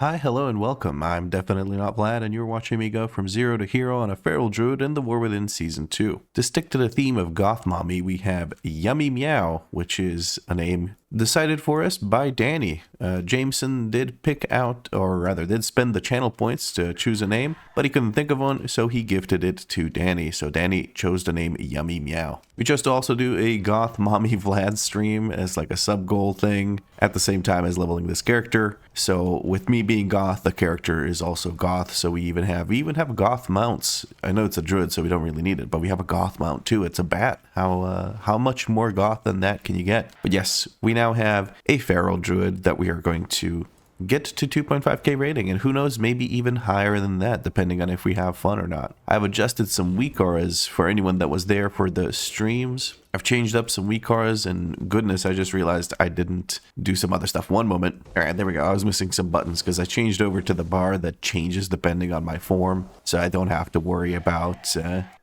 Hi, hello, and welcome. I'm definitely not Vlad, and you're watching me go from zero to hero on a Feral Druid in the War Within Season 2. To stick to the theme of Goth Mommy, we have Yummy Meow, which is a name decided for us by Danny. Jameson did pick out, or rather did spend the channel points to choose a name, but he couldn't think of one, so he gifted it to Danny. So Danny chose the name Yummy Meow. We chose to also do a Goth Mommy Vlad stream as like a sub-goal thing at the same time as leveling this character. So with me being Goth, the character is also Goth, so we even have Goth mounts. I know it's a druid, so we don't really need it, but we have a Goth mount too. It's a bat. How much more Goth than that can you get? But yes, we now have a Feral Druid that we are going to get to 2.5k rating, and who knows, maybe even higher than that, depending on if we have fun or not. I've adjusted some WeakAuras for anyone that was there for the streams. I've changed up some WeakAuras, and goodness, I just realized I didn't do some other stuff. One moment. All right, there we go. I was missing some buttons because I changed over to the bar that changes depending on my form, so I don't have to worry about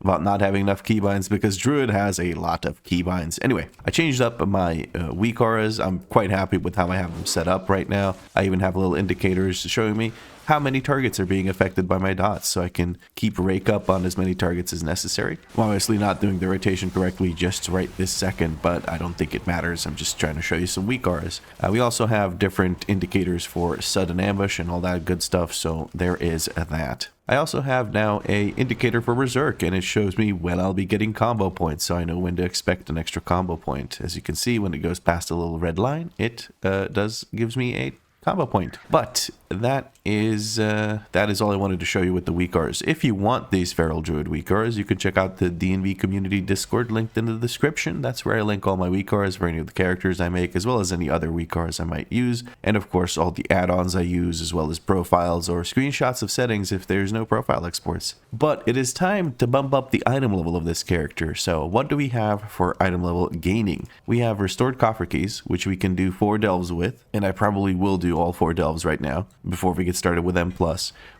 not having enough keybinds, because Druid has a lot of keybinds. Anyway, I changed up my WeakAuras. I'm quite happy with how I have them set up right now. I even have little indicators showing me how many targets are being affected by my dots, so I can keep rake up on as many targets as necessary. I'm obviously not doing the rotation correctly just right this second, but I don't think it matters. I'm just trying to show you some WeakAuras. We also have different indicators for sudden ambush and all that good stuff, so there is that. I also have now a indicator for Berserk, and it shows me when I'll be getting combo points, so I know when to expect an extra combo point. As you can see, when it goes past a little red line, it gives me a combo point. But that is all I wanted to show you with the WeakAuras. If you want these Feral Druid WeakAuras, you can check out the D&V community Discord linked in the description. That's where I link all my WeakAuras for any of the characters I make, as well as any other WeakAuras I might use, and of course all the add-ons I use, as well as profiles or screenshots of settings if there's no profile exports. But it is time to bump up the item level of this character. So what do we have for item level gaining? We have restored coffer keys, which we can do 4 delves with, and I probably will do all 4 delves right now before we get started with M+.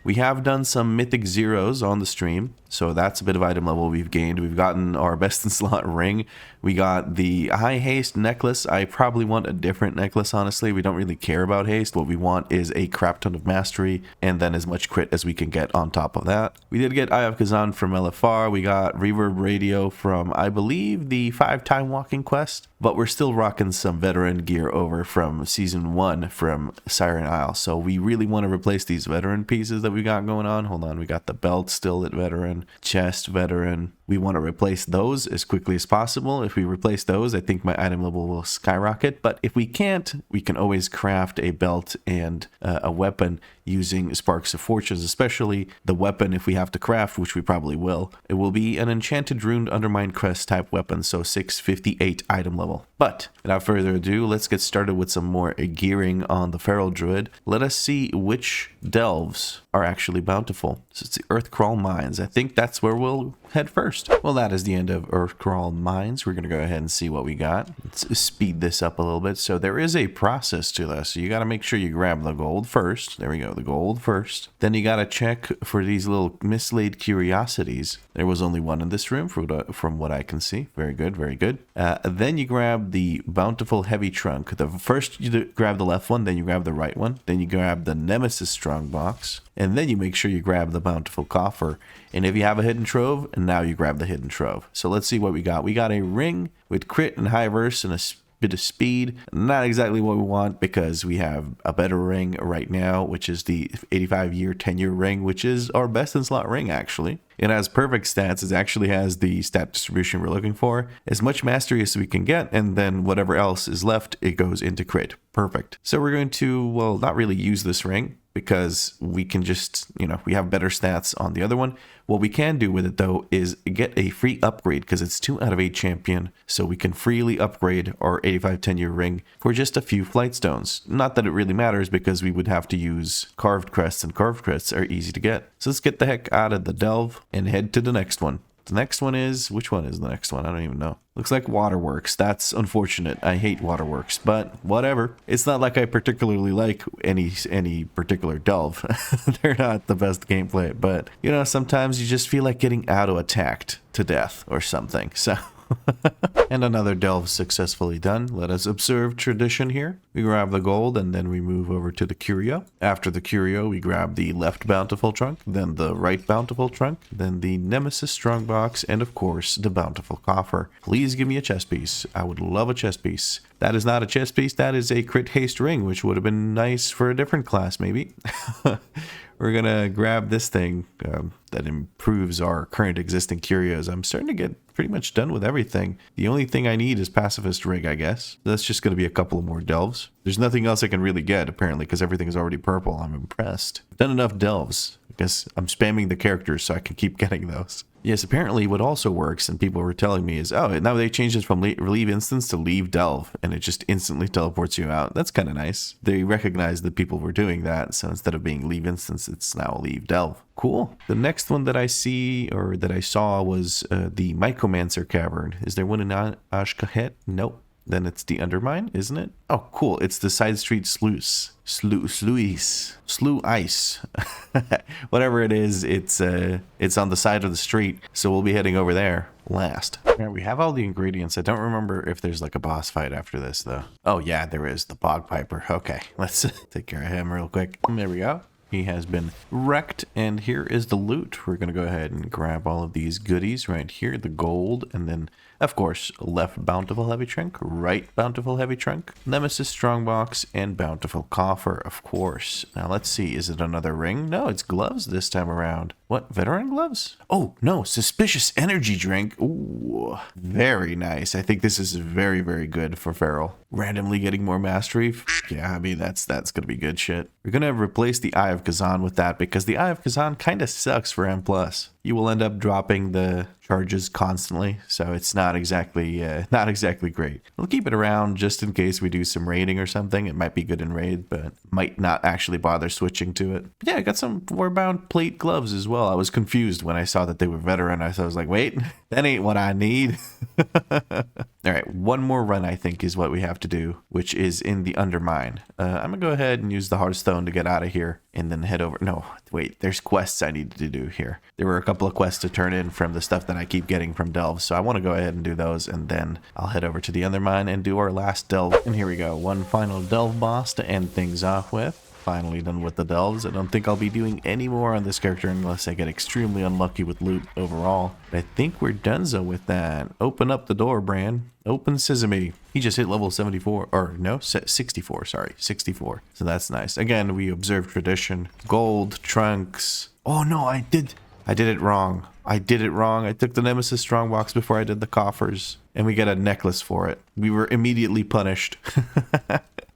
We have done some Mythic Zeros on the stream, so that's a bit of item level we've gained. We've gotten our best in slot ring. We got the high haste necklace. I probably want a different necklace, honestly. We don't really care about haste. What we want is a crap ton of mastery, and then as much crit as we can get on top of that. We did get Eye of Kazan from LFR. We got Reverb Radio from, I believe, the 5 time walking quest, but we're still rocking some veteran gear over from Season 1 from Siren Isle, so we really want to replace these veteran pieces that we got going on. Hold on, we got the belt still at veteran, chest veteran. We want to replace those as quickly as possible. If we replace those, I think my item level will skyrocket, but if we can't, we can always craft a belt and a weapon using Sparks of Fortunes, especially the weapon if we have to craft, which we probably will. It will be an Enchanted Runed Undermined Crest type weapon, so 658 item level. But without further ado, let's get started with some more gearing on the Feral Druid. Let us see which delves are actually bountiful. So it's the Earthcrawl Mines. I think that's where we'll head first. Well, that is the end of Earthcrawl Mines. We're going to go ahead and see what we got. Let's speed this up a little bit. So there is a process to this. So you got to make sure you grab the gold first. There we go, the gold first. Then you got to check for these little mislaid curiosities. There was only one in this room from what I can see. Very good, very good. Then you grab the Bountiful Heavy Trunk. First you grab the left one, then you grab the right one. Then you grab the Nemesis Strongbox. And then you make sure you grab the Bountiful Coffer. And if you have a Hidden Trove, and now you grab the Hidden Trove. So let's see what we got. We got a ring with crit and high verse and a bit of speed. Not exactly what we want, because we have a better ring right now, which is the 85-year 10-year ring, which is our best in slot ring, actually. It has perfect stats. It actually has the stat distribution we're looking for. As much mastery as we can get, and then whatever else is left, it goes into crit. Perfect. So we're going to, well, not really use this ring, because we can just, we have better stats on the other one. What we can do with it, though, is get a free upgrade, because it's 2 out of 8 champion, so we can freely upgrade our 85 10-year ring for just a few flight stones. Not that it really matters, because we would have to use carved crests, and carved crests are easy to get. So let's get the heck out of the delve and head to the next one. The next one is, which one is the next one? I don't even know. Looks like Waterworks. That's unfortunate. I hate Waterworks, but whatever. It's not like I particularly like any particular delve. They're not the best gameplay, but sometimes you just feel like getting auto-attacked to death or something. So And another delve successfully done. Let us observe tradition here. We grab the gold and then we move over to the curio. After the curio, we grab the left bountiful trunk, then the right bountiful trunk, then the nemesis strongbox, and of course the bountiful coffer. Please give me a chest piece. I would love a chest piece. That is not a chest piece, that is a crit haste ring, which would have been nice for a different class maybe. We're gonna grab this thing that improves our current existing curios. I'm starting to get pretty much done with everything. The only thing I need is pacifist rig, I guess. That's just gonna be a couple of more delves. There's nothing else I can really get apparently because everything is already purple. I'm impressed. I've done enough delves. I guess I'm spamming the characters so I can keep getting those. Yes, apparently what also works, and people were telling me, is, oh, now they changed it from leave instance to leave delve, and it just instantly teleports you out. That's kind of nice. They recognized that people were doing that, so instead of being leave instance, it's now leave delve. Cool. The next one that I see, or that I saw, was the Mycomancer Cavern. Is there one in Ashkahet? Nope. Then it's the Undermine, isn't it? Oh, cool. It's the side street sluice. Slew ice. Whatever it is, it's on the side of the street, so we'll be heading over there last. Right, we have all the ingredients. I don't remember if there's like a boss fight after this though. Oh yeah, there is, the Bog Piper. Okay, let's take care of him real quick. There we go. He has been wrecked, and here is the loot. We're gonna go ahead and grab all of these goodies right here, the gold, and then of course left bountiful heavy trunk, right bountiful heavy trunk, nemesis strongbox, and bountiful coffer, of course. Now let's see, is it another ring? No, it's gloves this time around. What, veteran gloves? Oh no, suspicious energy drink. Ooh, very nice. I think this is very, very good for Feral. Randomly getting more mastery. Yeah, I mean that's gonna be good shit. We're gonna replace the Eye of Kazan with that because the Eye of Kazan kind of sucks for M+. You will end up dropping the charges constantly, so it's not exactly great. We'll keep it around just in case we do some raiding or something. It might be good in raid, but might not actually bother switching to it. But yeah, I got some warbound plate gloves as well. I was confused when I saw that they were veteran. I was like, wait, that ain't what I need. All right, one more run I think is what we have to do, which is in the Undermine. I'm gonna go ahead and use the Hearthstone to get out of here and then head over. No, wait, there's quests I needed to do here. There were a couple of quests to turn in from the stuff that I keep getting from delves, so I want to go ahead and do those, and then I'll head over to the Undermine and do our last delve. And here we go, one final delve boss to end things off with. Finally done with the delves. I don't think I'll be doing any more on this character unless I get extremely unlucky with loot overall. But I think we're donezo with that. Open up the door, Bran. Open sesame. He just hit level 74, or no, 64, sorry, 64. So that's nice. Again, we observe tradition. Gold, trunks. Oh no, I did it wrong. I took the Nemesis Strongbox before I did the coffers, and we get a necklace for it. We were immediately punished.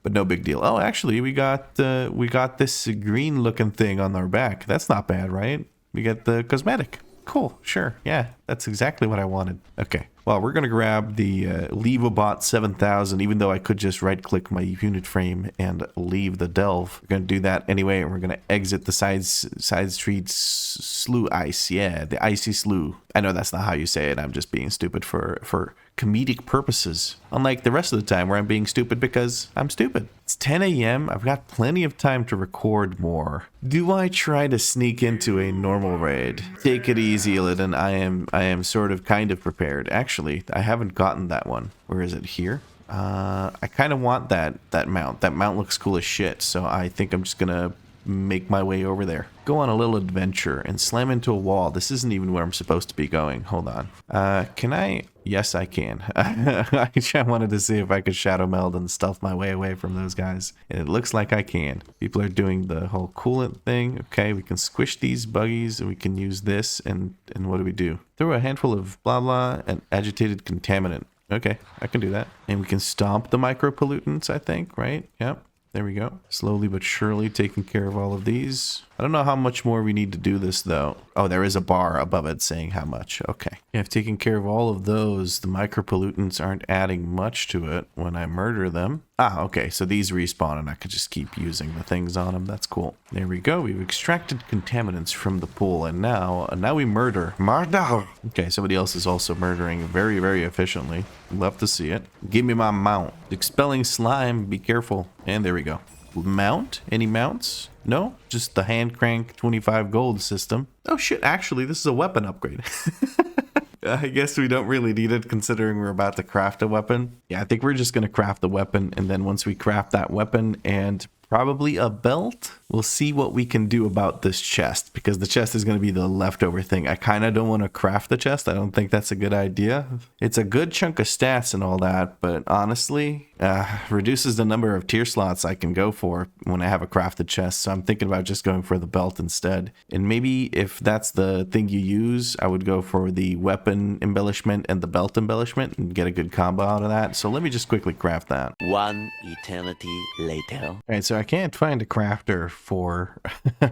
But no big deal. Oh, actually, we got this green looking thing on our back. That's not bad, right? We get the cosmetic. Cool, sure, yeah, that's exactly what I wanted. Okay, well, we're gonna grab the LevaBot 7000, even though I could just right-click my unit frame and leave the delve. We're gonna do that anyway, and we're gonna exit the side streets slough ice. Yeah, the icy slough. I know that's not how you say it. I'm just being stupid for comedic purposes. Unlike the rest of the time where I'm being stupid because I'm stupid. It's 10 a.m. I've got plenty of time to record more. Do I try to sneak into a normal raid? Take it easy, Illidan. I am sort of kind of prepared. Actually, I haven't gotten that one. Where is it? Here? I kind of want that mount. That mount looks cool as shit, so I think I'm just gonna make my way over there. Go on a little adventure and slam into a wall. This isn't even where I'm supposed to be going. Hold on. Can I? Yes, I can. I wanted to see if I could shadow meld and stealth my way away from those guys. And it looks like I can. People are doing the whole coolant thing. Okay, we can squish these buggies and we can use this. And what do we do? Throw a handful of blah blah and agitated contaminant. Okay, I can do that. And we can stomp the micropollutants, I think, right? Yep. There we go. Slowly but surely taking care of all of these. I don't know how much more we need to do this though. Oh, there is a bar above it saying how much. Okay. Yeah, I've taken care of all of those. The micropollutants aren't adding much to it when I murder them. Ah, okay. So these respawn and I could just keep using the things on them. That's cool. There we go. We've extracted contaminants from the pool and now we murder. Murder! Okay, somebody else is also murdering very, very efficiently. Love to see it. Give me my mount. Expelling slime. Be careful. And there we go. Mount? Any mounts? No? Just the hand crank 25 gold system. Oh shit, actually, this is a weapon upgrade. I guess we don't really need it considering we're about to craft a weapon. Yeah, I think we're just going to craft the weapon, and then once we craft that weapon and probably a belt, we'll see what we can do about this chest, because the chest is going to be the leftover thing. I kind of don't want to craft the chest. I don't think that's a good idea. It's a good chunk of stats and all that, but honestly, reduces the number of tier slots I can go for when I have a crafted chest. So I'm thinking about just going for the belt instead. And maybe if that's the thing you use, I would go for the weapon embellishment and the belt embellishment and get a good combo out of that. So let me just quickly craft that. One eternity later. All right, so I can't find a crafter for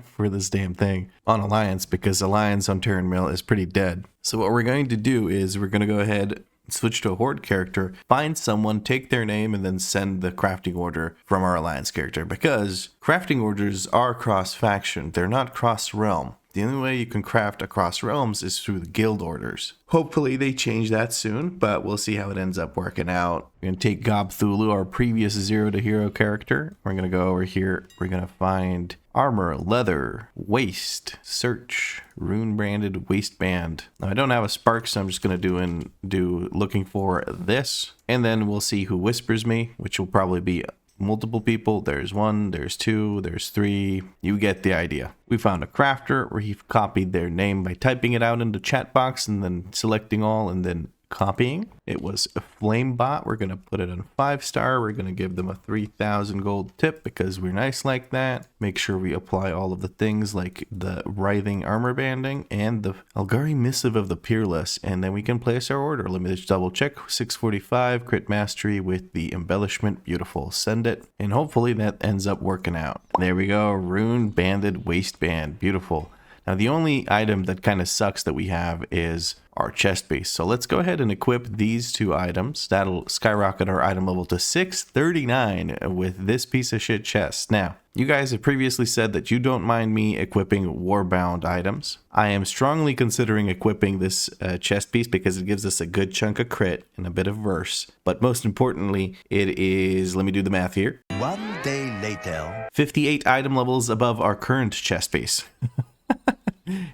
for this damn thing on Alliance, because Alliance on Turn Mill is pretty dead. So what we're going to do is we're going to go ahead, switch to a Horde character, find someone, take their name, and then send the crafting order from our Alliance character, because crafting orders are cross-faction. They're not cross-realm. The only way you can craft across realms is through the guild orders. Hopefully they change that soon, but we'll see how it ends up working out. We're going to take Gob Thulu, our previous Zero to Hero character. We're going to go over here. We're going to find armor, leather, waist, search, rune branded waistband. Now I don't have a spark, so I'm just going to do looking for this. And then we'll see who whispers me, which will probably be multiple people. There's 1, there's 2, there's 3. You get the idea. We found a crafter where he copied their name by typing it out in the chat box and then selecting all and then copying. It was a flame bot. We're going to put it on 5-star. We're going to give them a 3,000 gold tip because we're nice like that. Make sure we apply all of the things like the writhing armor banding and the Algari missive of the peerless, and then we can place our order. Let me just double check. 645 crit mastery with the embellishment. Beautiful. Send it, and hopefully that ends up working out. There we go. Rune banded waistband. Beautiful. Now the only item that kind of sucks that we have is our chest piece. So let's go ahead and equip these 2 items. That'll skyrocket our item level to 639 with this piece of shit chest. Now, you guys have previously said that you don't mind me equipping warbound items. I am strongly considering equipping this chest piece because it gives us a good chunk of crit and a bit of verse. But most importantly, it is, let me do the math here. 1 day later. 58 item levels above our current chest piece.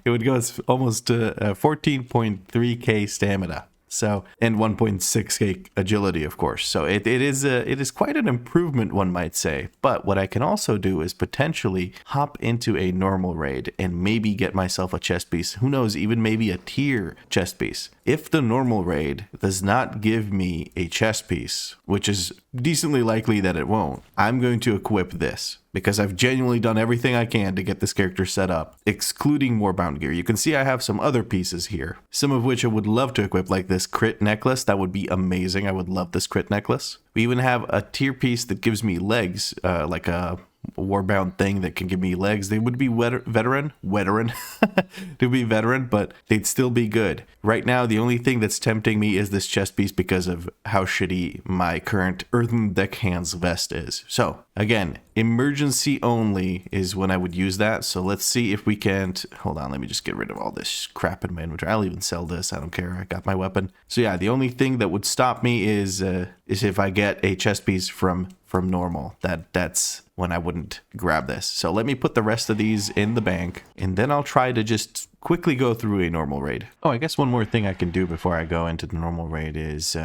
It would go almost to 14.3k stamina. So, and 1.6k agility, of course. So it is quite an improvement, one might say. But what I can also do is potentially hop into a normal raid and maybe get myself a chest piece. Who knows, even maybe a tier chest piece. If the normal raid does not give me a chest piece, which is decently likely that it won't, I'm going to equip this, because I've genuinely done everything I can to get this character set up, excluding warbound gear. You can see I have some other pieces here, some of which I would love to equip, like this crit necklace. That would be amazing. I would love this crit necklace. We even have a tier piece that gives me legs, like a warbound thing that can give me legs. They would be veteran they'd be veteran, but they'd still be good. Right now the only thing that's tempting me is this chest piece because of how shitty my current earthen deckhands vest is. So again, emergency only is when I would use that. So let's see if we can't, hold on, let me just get rid of all this crap in my inventory. I'll even sell this, I don't care, I got my weapon. So yeah, the only thing that would stop me is if I get a chest piece from normal. That's when I wouldn't grab this. So let me put the rest of these in the bank, and then I'll try to just quickly go through a normal raid. Oh, I guess one more thing I can do before I go into the normal raid is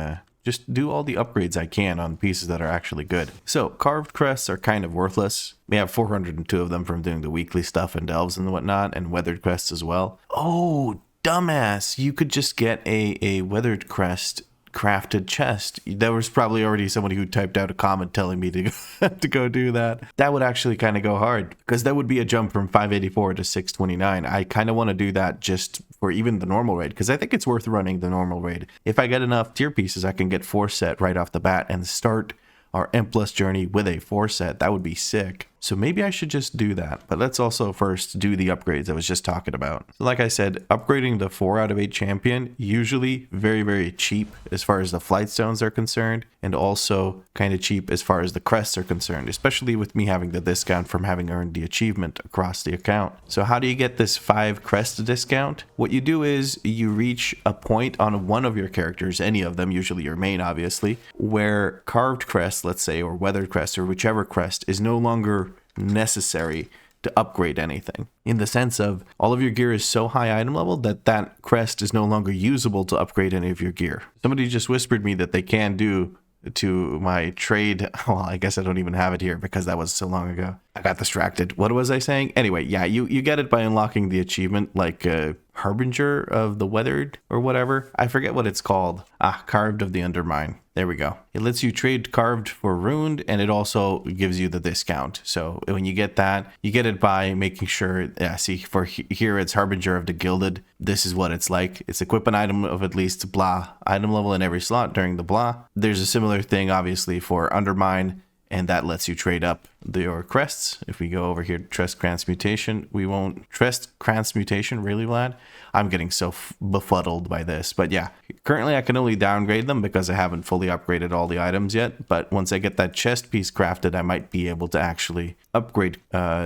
just do all the upgrades I can on pieces that are actually good. So carved crests are kind of worthless. We have 402 of them from doing the weekly stuff and delves and whatnot, and weathered crests as well. Oh, dumbass, you could just get a weathered crest crafted chest. There was probably already somebody who typed out a comment telling me to go do that. That would actually kind of go hard, because that would be a jump from 584 to 629. I kind of want to do that just for even the normal raid, because I think it's worth running the normal raid. If I get enough tier pieces, I can get 4 set right off the bat and start our M+ journey with a 4 set. That would be sick. So maybe I should just do that. But let's also first do the upgrades I was just talking about. So like I said, upgrading the 4 out of 8 champion, usually very, very cheap as far as the flight stones are concerned, and also kind of cheap as far as the crests are concerned, especially with me having the discount from having earned the achievement across the account. So how do you get this 5 crest discount? What you do is you reach a point on one of your characters, any of them, usually your main obviously, where carved crest, let's say, or weathered crest, or whichever crest is no longer necessary to upgrade anything. In the sense of all of your gear is so high item level that that crest is no longer usable to upgrade any of your gear. Somebody just whispered me that they can do to my trade. Well, I guess I don't even have it here because that was so long ago. I got distracted. What was I saying? Anyway, yeah, you get it by unlocking the achievement, like Harbinger of the Weathered or whatever. I forget what it's called. Carved of the Undermine. There we go. It lets you trade carved for ruined, and it also gives you the discount. So when you get that, you get it by making sure, see, for here it's Harbinger of the Gilded. This is what it's like. It's equip an item of at least blah item level in every slot during the blah. There's a similar thing, obviously, for Undermine, and that lets you trade up your crests. If we go over here to Trust Transmutation, we won't Trust Transmutation, really, Vlad? I'm getting so befuddled by this. But yeah, currently I can only downgrade them because I haven't fully upgraded all the items yet. But once I get that chest piece crafted, I might be able to actually upgrade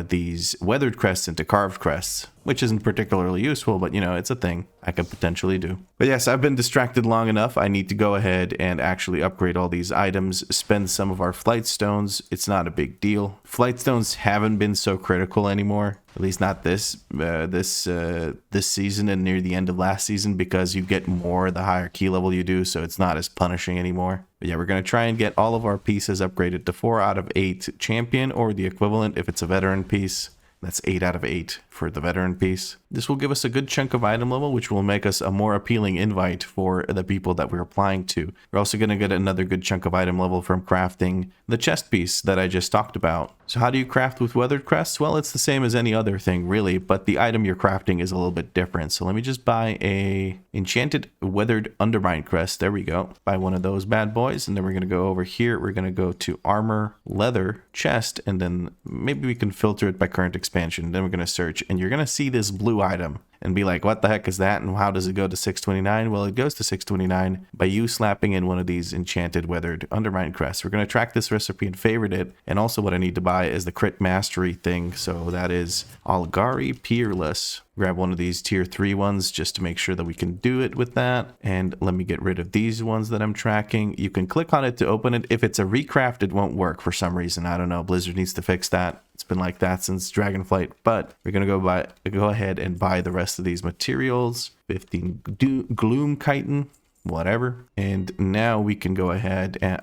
these weathered crests into carved crests, which isn't particularly useful, but you know, it's a thing I could potentially do. But yes, I've been distracted long enough. I need to go ahead and actually upgrade all these items, spend some of our flight stones. It's not a big deal. Flight stones haven't been so critical anymore. At least not this season and near the end of last season, because you get more the higher key level you do, so it's not as punishing anymore. But yeah, we're going to try and get all of our pieces upgraded to 4 out of 8 champion, or the equivalent if it's a veteran piece. That's 8 out of 8 for the veteran piece. This will give us a good chunk of item level, which will make us a more appealing invite for the people that we're applying to. We're also going to get another good chunk of item level from crafting the chest piece that I just talked about. So how do you craft with weathered crests? Well, it's the same as any other thing, really, but the item you're crafting is a little bit different. So let me just buy a enchanted weathered undermine crest. There we go. Buy one of those bad boys, and then we're going to go over here. We're going to go to armor, leather, chest, and then maybe we can filter it by current expansion. Then we're going to search, and you're going to see this blue item and be like, what the heck is that? And how does it go to 629? Well, it goes to 629 by you slapping in one of these enchanted weathered undermine crests. We're going to track this recipe and favorite it. And also what I need to buy is the crit mastery thing. So that is Algari Peerless. Grab one of these tier 3 ones just to make sure that we can do it with that. And let me get rid of these ones that I'm tracking. You can click on it to open it. If it's a recraft, it won't work for some reason. I don't know. Blizzard needs to fix that. It's been like that since Dragonflight. But we're going to go ahead and buy the rest of these materials. 15 Gloom Chitin. Whatever. And now we can go ahead and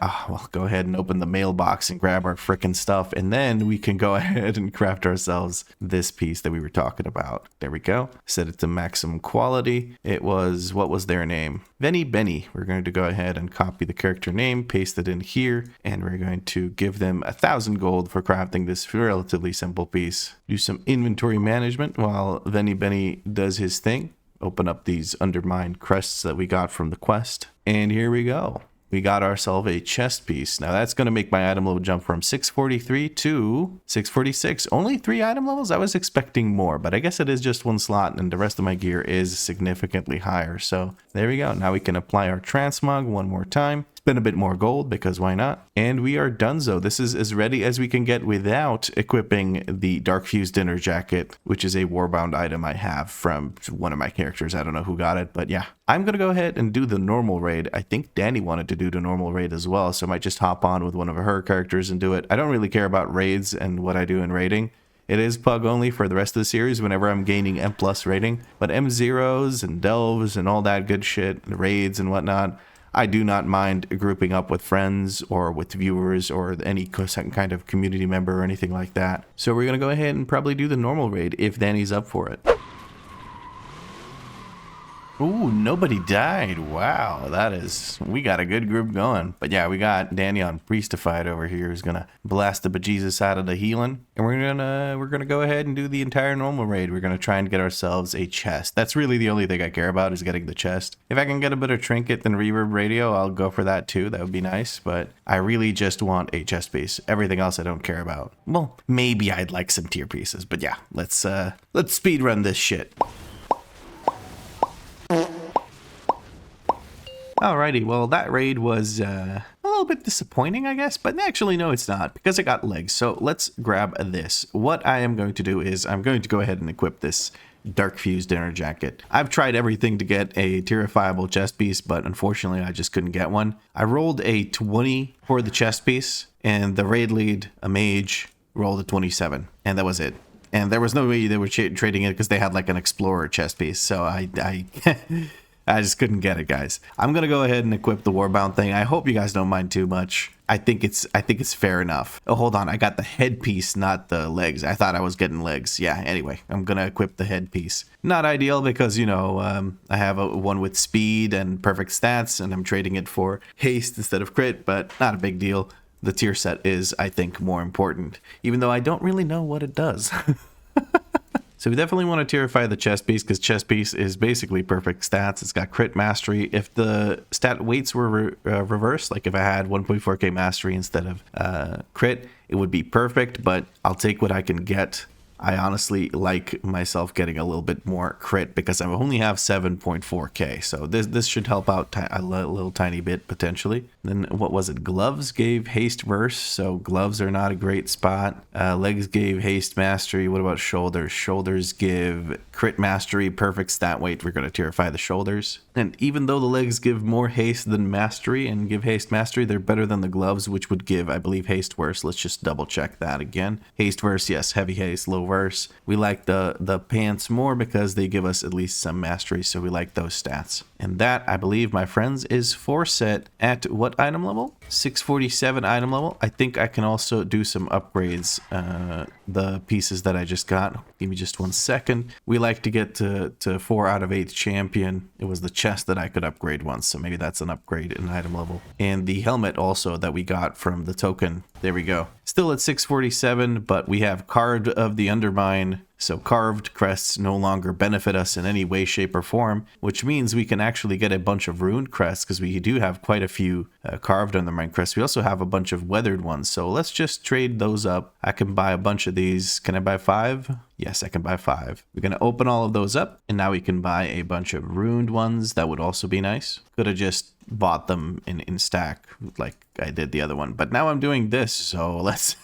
go ahead and open the mailbox and grab our frickin' stuff, and then we can go ahead and craft ourselves this piece that we were talking about. There we go. Set it to maximum quality. It was, what was their name? Benny. We're going to go ahead and copy the character name, paste it in here, and we're going to give them 1,000 gold for crafting this relatively simple piece. Do some inventory management while Benny does his thing. Open up these undermined crests that we got from the quest. And here we go. We got ourselves a chest piece. Now that's going to make my item level jump from 643 to 646. Only 3 item levels? I was expecting more, but I guess it is just 1 slot and the rest of my gear is significantly higher. So there we go. Now we can apply our transmog one more time. Spend a bit more gold because why not? And we are donezo. This is as ready as we can get without equipping the Dark Fuse Dinner Jacket, which is a Warbound item I have from one of my characters. I don't know who got it, but yeah. I'm going to go ahead and do the normal raid. I think Danny wanted to do the normal raid as well, so I might just hop on with one of her characters and do it. I don't really care about raids and what I do in raiding. It is pug only for the rest of the series whenever I'm gaining M+ rating, but M0s and delves and all that good shit, and raids and whatnot, I do not mind grouping up with friends or with viewers or any kind of community member or anything like that. So we're going to go ahead and probably do the normal raid if Danny's up for it. Ooh, nobody died. Wow, we got a good group going. But yeah, we got Danny on Priestified over here who's gonna blast the bejesus out of the healing. And we're gonna go ahead and do the entire normal raid. We're gonna try and get ourselves a chest. That's really the only thing I care about, is getting the chest. If I can get a better trinket than reverb radio, I'll go for that too. That would be nice. But I really just want a chest piece. Everything else I don't care about. Well, maybe I'd like some tier pieces, but yeah, let's speed run this shit. Alrighty, well, that raid was a little bit disappointing, I guess, but actually, no, it's not, because it got legs. So let's grab this. What I am going to do is I'm going to go ahead and equip this Dark Fuse Dinner Jacket. I've tried everything to get a terrifiable chest piece, but unfortunately, I just couldn't get one. I rolled a 20 for the chest piece, and the raid lead, a mage, rolled a 27, and that was it. And there was no way they were trading it because they had like an Explorer chest piece. So I I just couldn't get it, guys. I'm going to go ahead and equip the Warbound thing. I hope you guys don't mind too much. I think it's fair enough. Oh, hold on. I got the headpiece, not the legs. I thought I was getting legs. Yeah, anyway, I'm going to equip the headpiece. Not ideal because, you know, I have one with speed and perfect stats, and I'm trading it for haste instead of crit, but not a big deal. The tier set is, I think, more important, even though I don't really know what it does. So we definitely want to tierify the chest piece because chest piece is basically perfect stats. It's got crit mastery. If the stat weights were reversed, like if I had 1.4k mastery instead of crit, it would be perfect, but I'll take what I can get. I honestly like myself getting a little bit more crit because I only have 7.4k. So this should help out a little tiny bit potentially. Then what was it? Gloves gave haste verse. So gloves are not a great spot. Legs gave haste mastery. What about shoulders? Shoulders give crit mastery, perfect stat weight. We're going to tierify the shoulders. And even though the legs give more haste than mastery and give haste mastery, they're better than the gloves, which would give, I believe, haste verse. Let's just double check that again. Haste verse, yes, heavy haste, low verse. We like the pants more because they give us at least some mastery, so we like those stats. And that, I believe, my friends, is 4 set at what item level? 647 item level. I think I can also do some upgrades, the pieces that I just got. Give me just 1 second. We like to get to 4 out of 8 champion. It was the chest that I could upgrade once, so maybe that's an upgrade in item level. And the helmet also that we got from the token. There we go. Still at 647, but we have Carved of the Undermine. So carved crests no longer benefit us in any way, shape, or form, which means we can actually get a bunch of ruined crests because we do have quite a few carved undermine crests. We also have a bunch of weathered ones. So let's just trade those up. I can buy a bunch of these. Can I buy 5? Yes, I can buy 5. We're going to open all of those up, and now we can buy a bunch of ruined ones. That would also be nice. Could have just bought them in stack like I did the other one, but now I'm doing this, so let's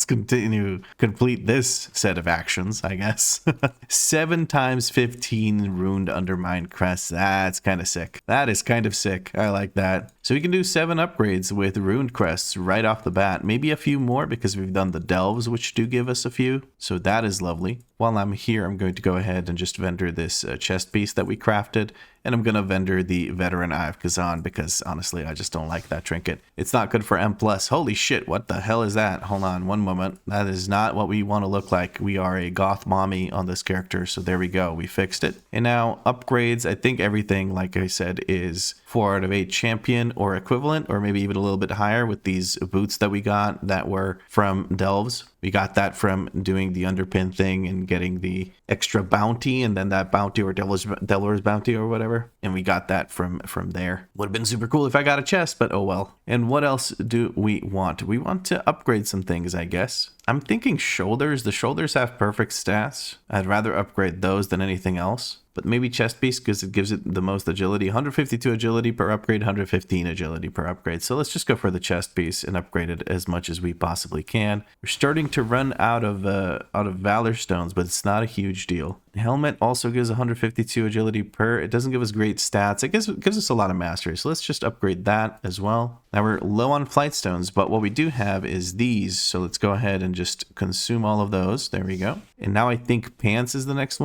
complete this set of actions, I guess. 7 times 15 ruined undermine crests. That's kind of sick. That is kind of sick. I like that. So we can do 7 upgrades with ruined crests right off the bat. Maybe a few more because we've done the delves, which do give us a few. So that is lovely. While I'm here, I'm going to go ahead and just vendor this chest piece that we crafted. And I'm going to vendor the Veteran Eye of Kazan because honestly, I just don't like that trinket. It's not good for M+. Holy shit, what the hell is that? Hold on one moment. That is not what we want to look like. We are a goth mommy on this character. So there we go. We fixed it. And now upgrades. I think everything, like I said, is 4 out of 8 champion or equivalent, or maybe even a little bit higher with these boots that we got that were from delves. We got that from doing the underpin thing and getting the extra bounty, and then that bounty or Delor's bounty or whatever. And we got that from there. Would have been super cool if I got a chest, but oh well. And what else do we want? We want to upgrade some things, I guess. I'm thinking shoulders. The shoulders have perfect stats. I'd rather upgrade those than anything else. But maybe chest piece because it gives it the most agility. 152 agility per upgrade, 115 agility per upgrade. So let's just go for the chest piece and upgrade it as much as we possibly can. We're starting to run out of Valor Stones, but it's not a huge deal. Helmet also gives 152 agility per. It doesn't give us great stats. It gives us a lot of mastery. So let's just upgrade that as well. Now we're low on flight stones, but what we do have is these. So let's go ahead and just consume all of those. There we go. And now I think pants is the next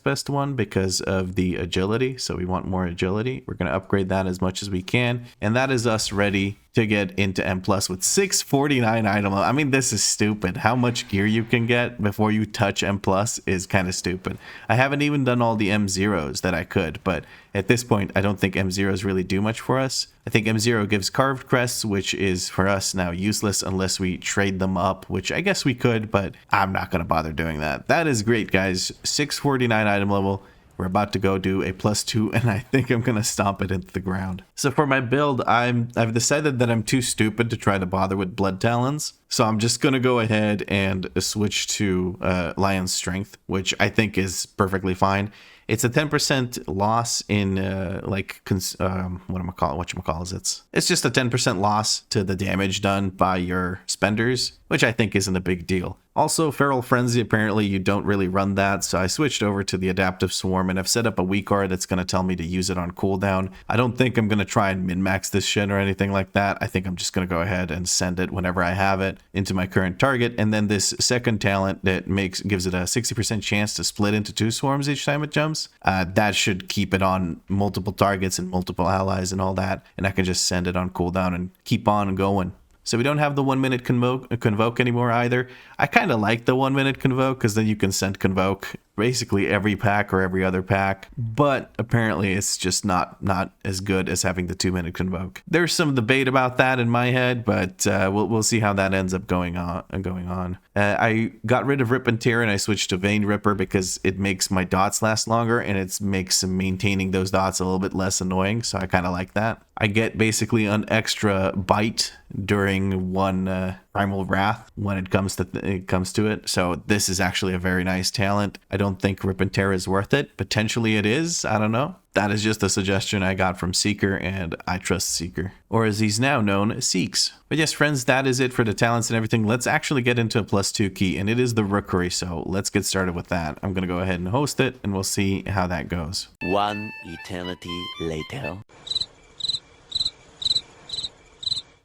best one because of the agility. So we want more agility. We're going to upgrade that as much as we can. And that is us ready to get into M+ with 649 item. I mean, this is stupid. How much gear you can get before you touch M+ is kind of stupid. I haven't even done all the M0s that I could, but at this point, I don't think M0s really do much for us. I think M0 gives carved crests, which is for us now useless unless we trade them up, which I guess we could, but I'm not going to bother doing that. That is great, guys. 649 item level. We're about to go do a +2, and I think I'm going to stomp it into the ground. So for my build, I've decided that I'm too stupid to try to bother with Blood Talons. So I'm just going to go ahead and switch to Lion's Strength, which I think is perfectly fine. It's a 10% loss in whatchamacallit. It's just a 10% loss to the damage done by your spenders, which I think isn't a big deal. Also, Feral Frenzy, apparently you don't really run that, so I switched over to the Adaptive Swarm, and I've set up a WeakAuras that's going to tell me to use it on cooldown. I don't think I'm going to try and min-max this shit or anything like that. I think I'm just going to go ahead and send it whenever I have it into my current target, and then this second talent that gives it a 60% chance to split into 2 swarms each time it jumps. That should keep it on multiple targets and multiple allies and all that, and I can just send it on cooldown and keep on going. So we don't have the 1 minute convoke anymore either. I kind of like the 1 minute convoke because then you can send convoke basically every pack or every other pack, but apparently it's just not as good as having the 2 minute convoke. There's some debate about that in my head, but we'll see how that ends up going on. I got rid of Rip and Tear and I switched to Vein Ripper because it makes my dots last longer and it makes maintaining those dots a little bit less annoying, so I kind of like that. I get basically an extra bite during one Primal Wrath when it comes to it. So this is actually a very nice talent. I don't think Rip and Tear is worth it. Potentially it is. I don't know. That is just a suggestion I got from Seeker, and I trust Seeker. Or as he's now known, Seeks. But yes, friends, that is it for the talents and everything. Let's actually get into a +2 key, and it is the Rookery, so let's get started with that. I'm going to go ahead and host it, and we'll see how that goes. One eternity later.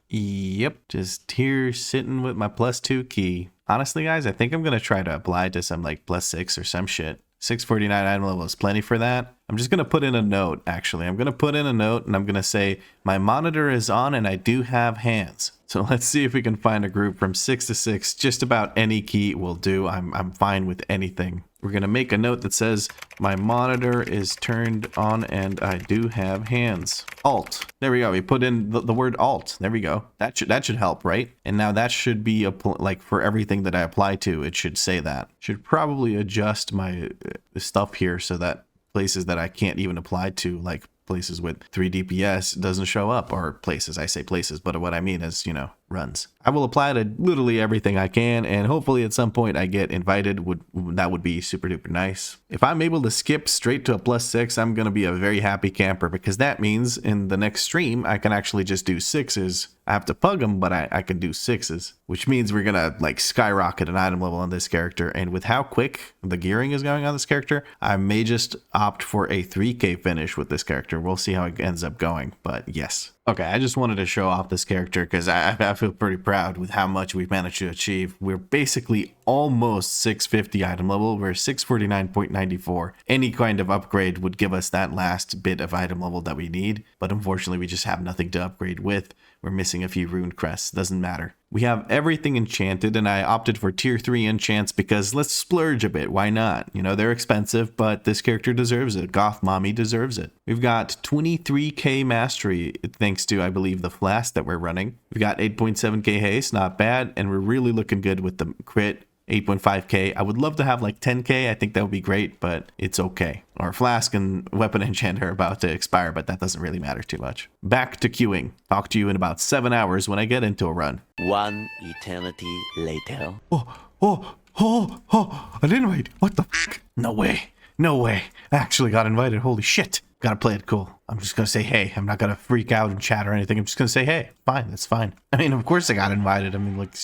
Yep, just here sitting with my +2 key. Honestly, guys, I think I'm going to try to apply to some like +6 or some shit. 649 item level is plenty for that. I'm just going to put in a note, actually. I'm going to put in a note and I'm going to say, my monitor is on and I do have hands. So let's see if we can find a group from 6 to 6. Just about any key will do. I'm fine with anything. We're going to make a note that says, my monitor is turned on and I do have hands. Alt. There we go. We put in the word alt. There we go. That should help, right? And now that should be like for everything that I apply to, it should say that. Should probably adjust my stuff here so that places that I can't even apply to, like places with 3 DPS, doesn't show up, or places, I say places, but what I mean is, you know, runs. I will apply to literally everything I can, and hopefully at some point I get invited. That would be super duper nice. If I'm able to skip straight to a +6, I'm gonna be a very happy camper, because that means in the next stream I can actually just do 6s. I have to pug them, but I can do 6s, which means we're gonna like skyrocket an item level on this character. And with how quick the gearing is going on this character, I may just opt for a 3k finish with this character. We'll see how it ends up going, but yes. Okay, I just wanted to show off this character because I feel pretty proud with how much we've managed to achieve. We're basically almost 650 item level. We're 649.94. Any kind of upgrade would give us that last bit of item level that we need, but unfortunately we just have nothing to upgrade with. We're missing a few rune crests. Doesn't matter. We have everything enchanted, and I opted for tier 3 enchants because let's splurge a bit. Why not? You know, they're expensive, but this character deserves it. Goth Mommy deserves it. We've got 23k mastery, thanks to, I believe, the flask that we're running. We've got 8.7k haste, not bad, and we're really looking good with the crit. 8.5k. I would love to have like 10k. I think that would be great, but it's okay. Our flask and weapon enchant are about to expire, but that doesn't really matter too much. Back to queuing. Talk to you in about 7 hours when I get into a run. One eternity later. I didn't wait. What the fuck? No way. No way. I actually got invited. Holy shit. Gotta play it cool. I'm just gonna say hey. I'm not gonna freak out and chat or anything. I'm just gonna say hey. Fine, that's fine. I mean, of course I got invited. I mean, like,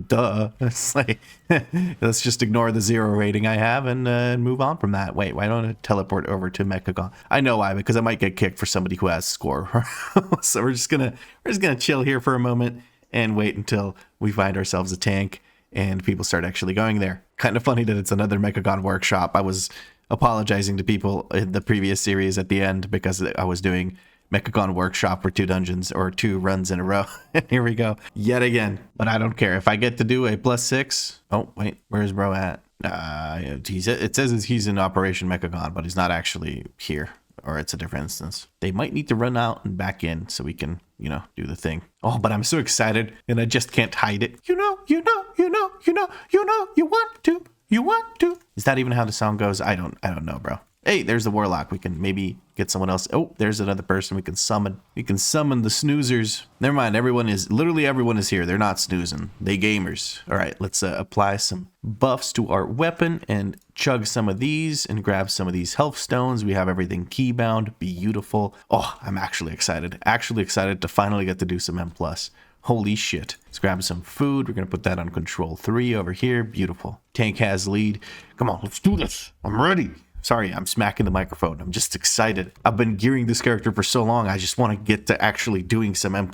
duh. It's like, let's just ignore the 0 rating I have and move on from that. Wait, why don't I teleport over to Mechagon? I know why, because I might get kicked for somebody who has score. So we're just gonna chill here for a moment and wait until we find ourselves a tank and people start actually going there. Kind of funny that it's another Mechagon workshop. I was apologizing to people in the previous series at the end because I was doing Mechagon workshop for 2 dungeons or 2 runs in a row. Here we go yet again, but I don't care if I get to do a +6. Oh wait, where's bro at? It says he's in Operation Mechagon, but he's not actually here, or it's a different instance. They might need to run out and back in so we can, you know, do the thing. Oh, but I'm so excited and I just can't hide it. You want to. Is that even how the song goes? I don't know, bro. Hey, there's the warlock. We can maybe get someone else. Oh, there's another person we can summon. We can summon the snoozers. Never mind. Literally everyone is here. They're not snoozing. They gamers. All right, let's apply some buffs to our weapon and chug some of these and grab some of these health stones. We have everything keybound. Beautiful. Oh, I'm actually excited. Actually excited to finally get to do some M+. Holy shit. Let's grab some food. We're going to put that on control 3 over here. Beautiful. Tank has lead. Come on, let's do this. I'm ready. Sorry, I'm smacking the microphone. I'm just excited. I've been gearing this character for so long. I just want to get to actually doing some M+.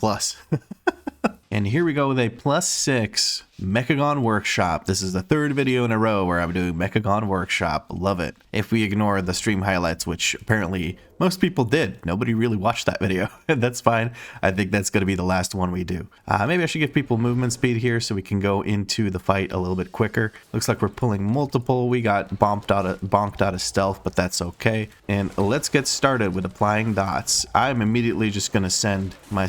And here we go with a +6 Mechagon Workshop. This is the 3rd video in a row where I'm doing Mechagon Workshop. Love it. If we ignore the stream highlights, which apparently most people did. Nobody really watched that video. And that's fine. I think that's going to be the last one we do. Maybe I should give people movement speed here so we can go into the fight a little bit quicker. Looks like we're pulling multiple. We got bonked out of stealth, but that's okay. And let's get started with applying dots. I'm immediately just going to send my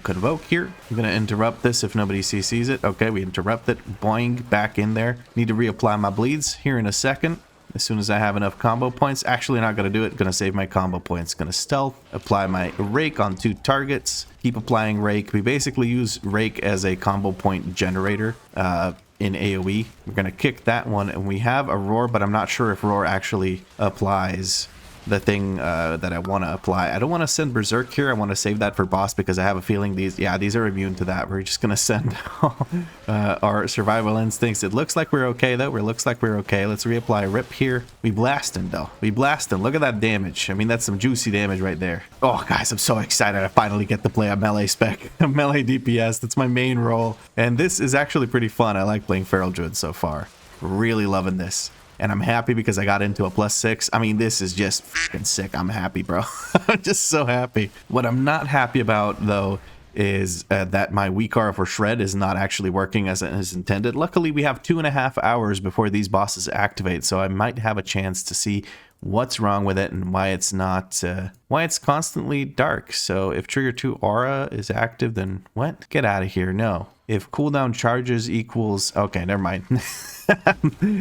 Convoke here. I'm going to interrupt this if nobody CCs it. Okay, we interrupt it. Boing, back in there. Need to reapply my bleeds here in a second. As soon as I have enough combo points. Actually, not going to do it. Going to save my combo points. Going to stealth. Apply my Rake on 2 targets. Keep applying Rake. We basically use Rake as a combo point generator in AoE. We're going to kick that one. And we have a Roar, but I'm not sure if Roar actually applies the thing that I want to apply. I don't want to send Berserk here. I want to save that for boss because I have a feeling these are immune to that. We're just going to send our survival instincts. It looks like we're okay though. It looks like we're okay. Let's reapply Rip here. We blast him though. We blast him. Look at that damage. I mean, that's some juicy damage right there. Oh guys, I'm so excited. I finally get to play a melee spec. A melee DPS. That's my main role. And this is actually pretty fun. I like playing Feral Druid so far. Really loving this. And I'm happy because I got into a +6. I mean, this is just fucking sick. I'm happy, bro. I'm just so happy. What I'm not happy about, though, is that my WeakAuras for Shred is not actually working as intended. Luckily, we have 2.5 hours before these bosses activate, so I might have a chance to see what's wrong with it and why it's not, why it's constantly dark. So if trigger 2 aura is active, then what? Get out of here. No. If cooldown charges equals... Okay, never mind.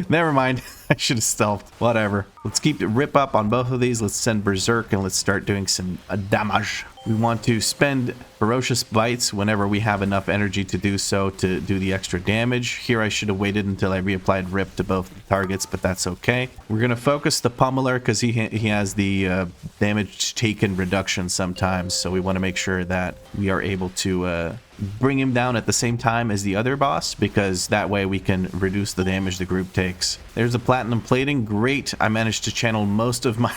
Never mind. I should have stealthed. Whatever. Let's keep the Rip up on both of these. Let's send Berserk and let's start doing some damage. We want to spend Ferocious Bites whenever we have enough energy to do so to do the extra damage. Here I should have waited until I reapplied Rip to both targets, but that's okay. We're going to focus the Pummeler because he has the damage taken reduction sometimes, so we want to make sure that we are able to bring him down at the same time as the other boss, because that way we can reduce the damage the group takes. There's a Platinum Plating. Great. I managed to channel most of my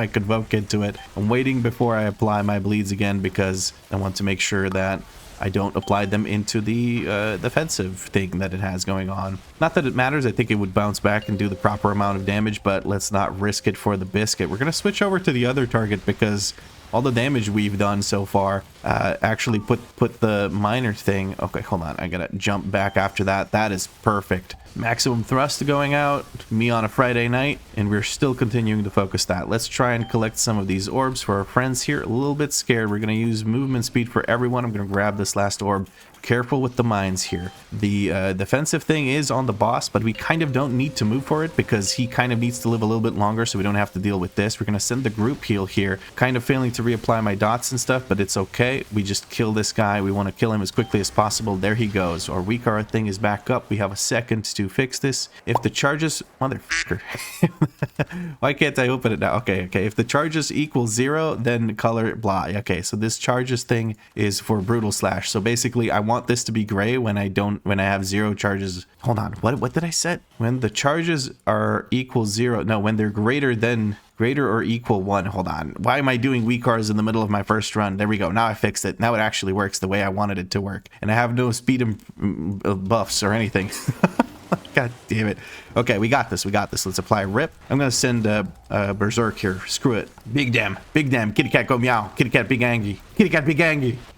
Convoke into it. I'm waiting before I apply my bleeds again because I want to make sure that I don't apply them into the defensive thing that it has going on. Not that it matters. I think it would bounce back and do the proper amount of damage, but let's not risk it for the biscuit. We're going to switch over to the other target because all the damage we've done so far actually put the minor thing. Okay, hold on. I gotta jump back after that. That is perfect. Maximum thrust going out. Me on a Friday night, and we're still continuing to focus that. Let's try and collect some of these orbs for our friends here. A little bit scared. We're gonna use movement speed for everyone. I'm gonna grab this last orb. Careful with the mines here. The defensive thing is on the boss, but we kind of don't need to move for it because he kind of needs to live a little bit longer, so we don't have to deal with this. We're going to send the group heal here. Kind of failing to reapply my dots and stuff, but it's okay. We just kill this guy. We want to kill him as quickly as possible. There he goes. Our WeakAuras thing is back up. We have a second to fix this. If the charges... Motherfucker. Why can't I open it now? Okay. If the charges equal 0, then color blah. Okay, so this charges thing is for Brutal Slash. So basically, I want this to be gray when I have 0 charges. Hold on, what did I set? When the charges are equal 0, no, when they're greater or equal 1. Hold on, why am I doing WeakAuras in the middle of my first run? There we go. Now I fixed it. Now it actually works the way I wanted it to work, and I have no speed buffs or anything. God damn it. Okay, we got this. Let's apply Rip. I'm gonna send Berserk here. Screw it. Big damn. Kitty cat go meow. Kitty cat big angry.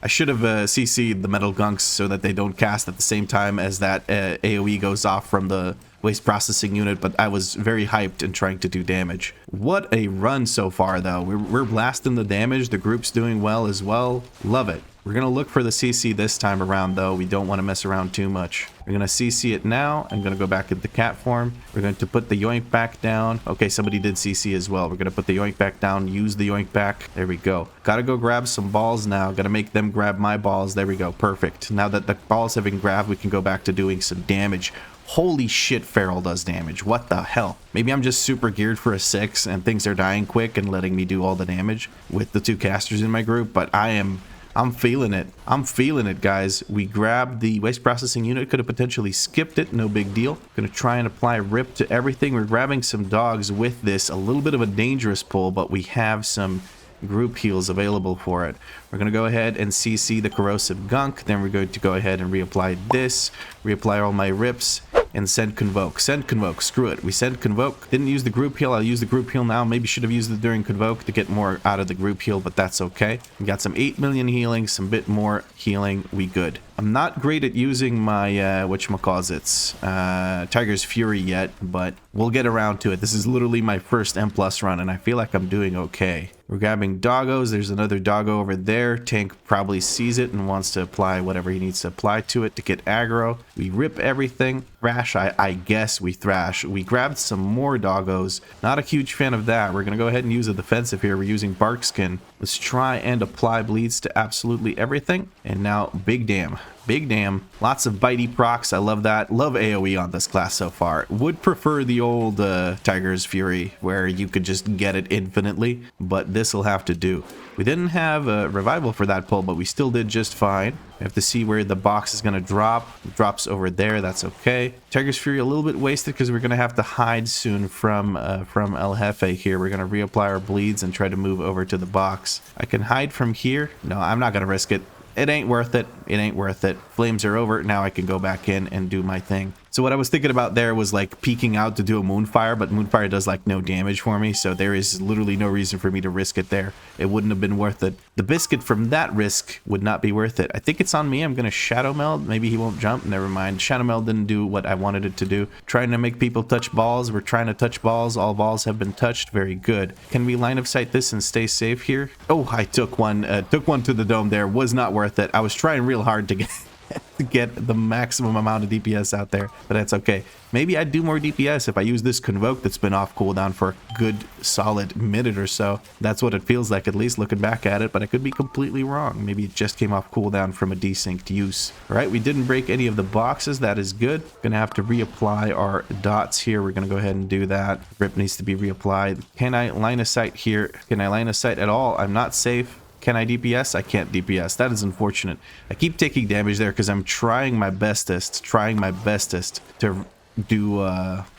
I should have CC'd the metal gunks so that they don't cast at the same time as that AoE goes off from the waste processing unit, but I was very hyped and trying to do damage. What a run so far, though. We're blasting the damage. The group's doing well as well. Love it. We're going to look for the CC this time around, though. We don't want to mess around too much. We're going to CC it now. I'm going to go back into cat form. We're going to put the yoink back down. Okay, somebody did CC as well. We're going to put the yoink back down, use the yoink back. There we go. Got to go grab some balls now. Got to make them grab my balls. There we go. Perfect. Now that the balls have been grabbed, we can go back to doing some damage. Holy shit, Feral does damage. What the hell? Maybe I'm just super geared for a 6 and things are dying quick and letting me do all the damage with the 2 casters in my group, but I'm I'm feeling it. I'm feeling it, guys. We grabbed the waste processing unit. Could have potentially skipped it. No big deal. Gonna try and apply rip to everything. We're grabbing some dogs with this. A little bit of a dangerous pull, but we have some group heals available for it. We're going to go ahead and CC the corrosive gunk. Then we're going to go ahead and reapply this, reapply all my rips, and send convoke. Send convoke. Screw it. We send convoke. Didn't use the group heal. I'll use the group heal now. Maybe should have used it during convoke to get more out of the group heal, but that's okay. We got some 8 million healing, some bit more healing. We good. I'm not great at using my whatchamacallits, Tiger's Fury yet, but we'll get around to it. This is literally my first M+ run, and I feel like I'm doing okay. We're grabbing doggos. There's another doggo over there. Tank probably sees it and wants to apply whatever he needs to apply to it to get aggro. We rip everything. Thrash, I guess we thrash. We grabbed some more doggos. Not a huge fan of that. We're going to go ahead and use a defensive here. We're using bark skin. Let's try and apply bleeds to absolutely everything. And now, big damn. Big damn. Lots of bitey procs. I love that. Love AoE on this class so far. Would prefer the old Tiger's Fury where you could just get it infinitely, but this will have to do. We didn't have a revival for that pull, but we still did just fine. We have to see where the box is going to drop. It drops over there. That's okay. Tiger's Fury a little bit wasted because we're going to have to hide soon from El Jefe here. We're going to reapply our bleeds and try to move over to the box. I can hide from here. No, I'm not going to risk it. It ain't worth it. It ain't worth it. Flames are over. Now I can go back in and do my thing. So what I was thinking about there was like peeking out to do a Moonfire, but Moonfire does like no damage for me. So there is literally no reason for me to risk it there. It wouldn't have been worth it. The biscuit from that risk would not be worth it. I think it's on me. I'm going to Shadow Meld. Maybe he won't jump. Never mind. Shadow Meld didn't do what I wanted it to do. Trying to make people touch balls. We're trying to touch balls. All balls have been touched. Very good. Can we line of sight this and stay safe here? Oh, I took one to the dome there. Was not worth it. I was trying real hard to get the maximum amount of DPS out there, but that's okay. Maybe I'd do more DPS if I use this convoke that's been off cooldown for a good solid minute or so. That's what it feels like, at least looking back at it, but I could be completely wrong. Maybe it just came off cooldown from a desynced use. All right, we didn't break any of the boxes. That is good. Gonna have to reapply our dots here. We're gonna go ahead and do that. Rip needs to be reapplied. Can I line of sight here? Can I line of sight at all? I'm not safe. Can I DPS? I can't DPS. That is unfortunate. I keep taking damage there because I'm trying my bestest to do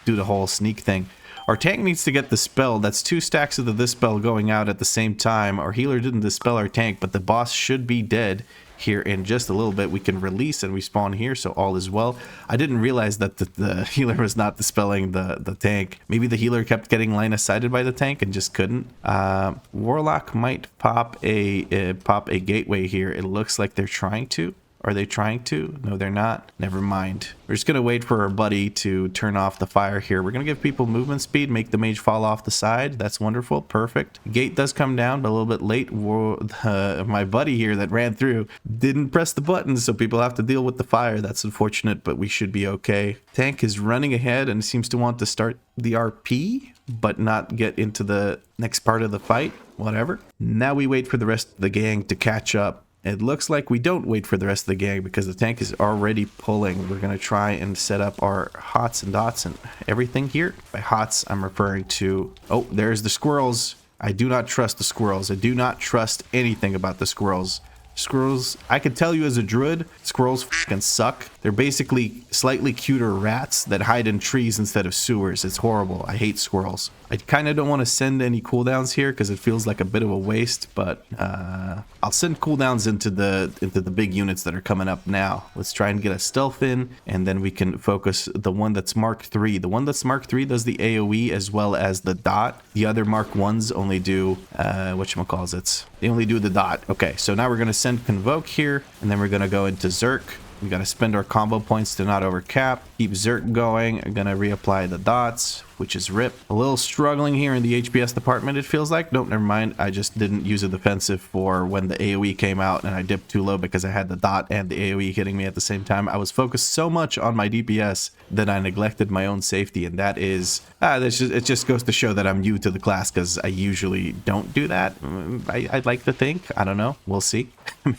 the whole sneak thing. Our tank needs to get the spell. That's 2 stacks of the dispel going out at the same time. Our healer didn't dispel our tank, but the boss should be dead here in just a little bit. We can release and respawn here, so all is well. I didn't realize that the healer was not dispelling the tank. Maybe the healer kept getting line of sighted by the tank and just couldn't. Warlock might pop a gateway here. It looks like they're trying to. Are they trying to? No, they're not. Never mind. We're just going to wait for our buddy to turn off the fire here. We're going to give people movement speed, make the mage fall off the side. That's wonderful. Perfect. Gate does come down, but a little bit late. My buddy here that ran through didn't press the button, so people have to deal with the fire. That's unfortunate, but we should be okay. Tank is running ahead and seems to want to start the RP, but not get into the next part of the fight. Whatever. Now we wait for the rest of the gang to catch up. It looks like we don't wait for the rest of the gang because the tank is already pulling. We're going to try and set up our hots and dots and everything here. By hots, I'm referring to... Oh, there's the squirrels. I do not trust the squirrels. I do not trust anything about the squirrels. Squirrels, I can tell you as a druid, squirrels fucking suck. They're basically slightly cuter rats that hide in trees instead of sewers. It's horrible. I hate squirrels. I kind of don't want to send any cooldowns here because it feels like a bit of a waste, but I'll send cooldowns into the big units that are coming up now. Let's try and get a stealth in, and then we can focus the one that's Mark 3. The one that's Mark 3 does the AoE as well as the dot. The other Mark 1s only do, whatchamacallits. They only do the dot. Okay, so now we're going to send Convoke here, and then we're going to go into Zerk. We got to spend our combo points to not overcap. Keep Zerk going. I'm going to reapply the dots, which is RIP. A little struggling here in the HPS department, it feels like. Nope, never mind. I just didn't use a defensive for when the AoE came out, and I dipped too low because I had the dot and the AoE hitting me at the same time. I was focused so much on my DPS that I neglected my own safety, and that is... it just goes to show that I'm new to the class because I usually don't do that. I'd like to think. I don't know. We'll see.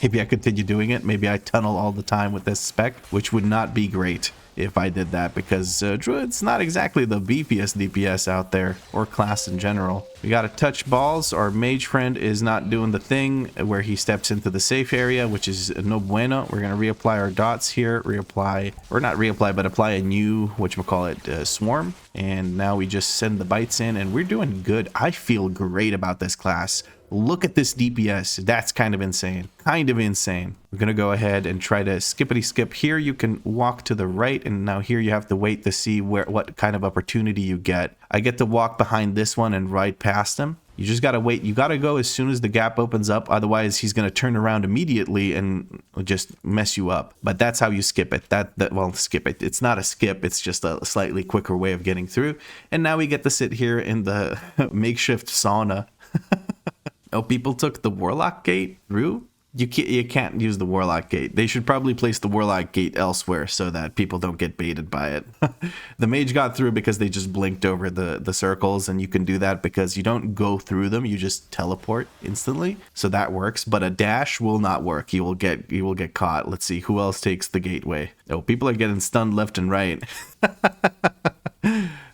Maybe I continue doing it. Maybe I tunnel all the time with this spec, which would not be great if I did that because Druid's not exactly the beefiest DPS out there, or class in general. We got to touch balls. Our mage friend is not doing the thing where he steps into the safe area, which is no bueno. We're going to reapply our dots here. Reapply, or not reapply, but apply a new, whatchamacallit, swarm. And now we just send the bites in, and we're doing good. I feel great about this class. Look at this DPS. That's kind of insane. Kind of insane. We're going to go ahead and try to skippity skip. Here you can walk to the right, and now here you have to wait to see what kind of opportunity you get. I get to walk behind this one and right past him. You just got to wait. You got to go as soon as the gap opens up. Otherwise, he's going to turn around immediately and just mess you up. But that's how you skip it. Well, skip it. It's not a skip. It's just a slightly quicker way of getting through. And now we get to sit here in the makeshift sauna. Oh, people took the Warlock Gate through? You can't use the Warlock Gate. They should probably place the Warlock Gate elsewhere so that people don't get baited by it. The mage got through because they just blinked over the circles, and you can do that because you don't go through them. You just teleport instantly. So that works, but a dash will not work. You will get caught. Let's see who else takes the gateway. Oh, people are getting stunned left and right.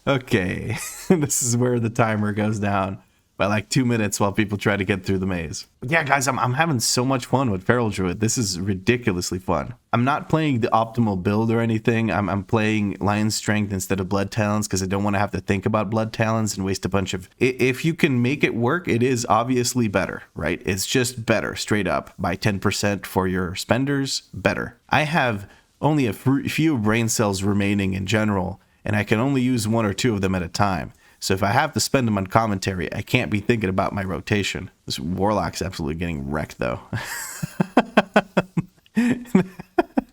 Okay, this is where the timer goes down by like 2 minutes while people try to get through the maze. But yeah, guys, I'm having so much fun with Feral Druid. This is ridiculously fun. I'm not playing the optimal build or anything. I'm playing Lion Strength instead of Blood Talons because I don't want to have to think about Blood Talons and waste a bunch of... If you can make it work, it is obviously better, right? It's just better, straight up. By 10% for your spenders, better. I have only a few brain cells remaining in general, and I can only use 1 or 2 of them at a time. So if I have to spend them on commentary, I can't be thinking about my rotation. This Warlock's absolutely getting wrecked, though.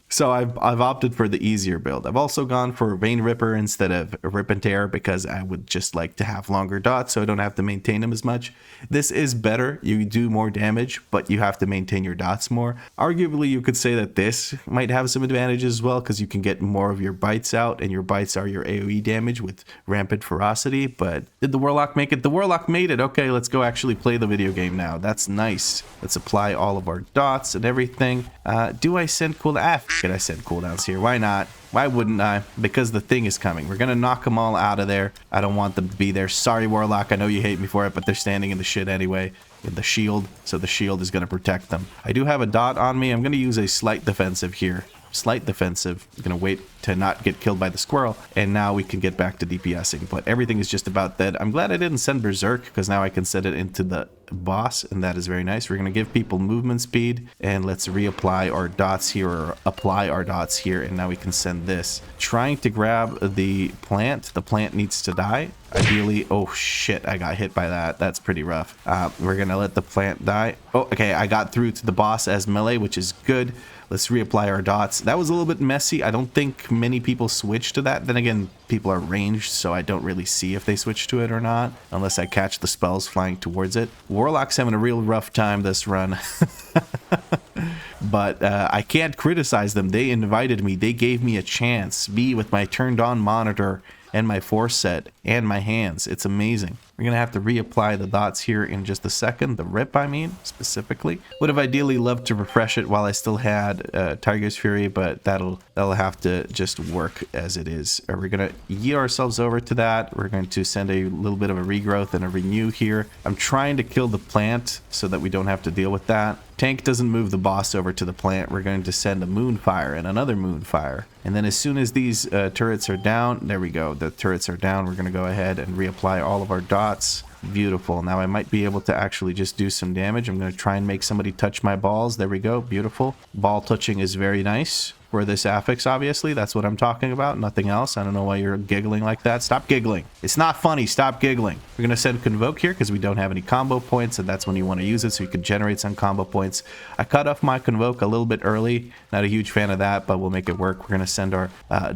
So I've opted for the easier build. I've also gone for Vein Ripper instead of Rip and Tear because I would just like to have longer dots so I don't have to maintain them as much. This is better. You do more damage, but you have to maintain your dots more. Arguably, you could say that this might have some advantages as well because you can get more of your bites out, and your bites are your AoE damage with Rampant Ferocity. But did the Warlock make it? The Warlock made it. Okay, let's go actually play the video game now. That's nice. Let's apply all of our dots and everything. Do I send cooldown? I send cooldowns here. Why not? Why wouldn't I? Because the thing is coming. We're gonna knock them all out of there. I don't want them to be there. Sorry, Warlock. I know you hate me for it, but they're standing in the shit anyway. In the shield, so the shield is gonna protect them. I do have a dot on me. I'm gonna use a slight defensive here. Slight defensive. I'm gonna wait to not get killed by the squirrel, and now we can get back to DPSing. But everything is just about dead. I'm glad I didn't send Berserk because now I can set it into the boss, and that is very nice. We're gonna give people movement speed, and let's reapply our dots here, or apply our dots here, and now we can send this. Trying to grab the plant. The plant needs to die. Ideally, oh shit, I got hit by that. That's pretty rough. We're gonna let the plant die. Oh, okay, I got through to the boss as melee, which is good. Let's reapply our dots. That was a little bit messy. I don't think many people switch to that. Then again, people are ranged, so I don't really see if they switch to it or not, unless I catch the spells flying towards it. Warlock's having a real rough time this run. But I can't criticize them. They invited me. They gave me a chance. Me with my turned on monitor and my force set and my hands. It's amazing. We're gonna have to reapply the dots here in just a second. The rip, I mean, specifically. Would have ideally loved to refresh it while I still had Tiger's Fury, but that'll have to just work as it is. We're gonna yeet ourselves over to that. We're going to send a little bit of a regrowth and a renew here. I'm trying to kill the plant so that we don't have to deal with that. Tank doesn't move the boss over to the plant. We're going to send a Moonfire and another Moonfire. And then as soon as these turrets are down, there we go. The turrets are down. We're going to go ahead and reapply all of our dots. Beautiful. Now I might be able to actually just do some damage. I'm going to try and make somebody touch my balls. There we go. Beautiful. Ball touching is very nice. For this affix, obviously. That's what I'm talking about. Nothing else. I don't know why you're giggling like that. Stop giggling. It's not funny. Stop giggling. We're going to send Convoke here because we don't have any combo points, and that's when you want to use it so you can generate some combo points. I cut off my Convoke a little bit early. Not a huge fan of that, but we'll make it work. We're going to send our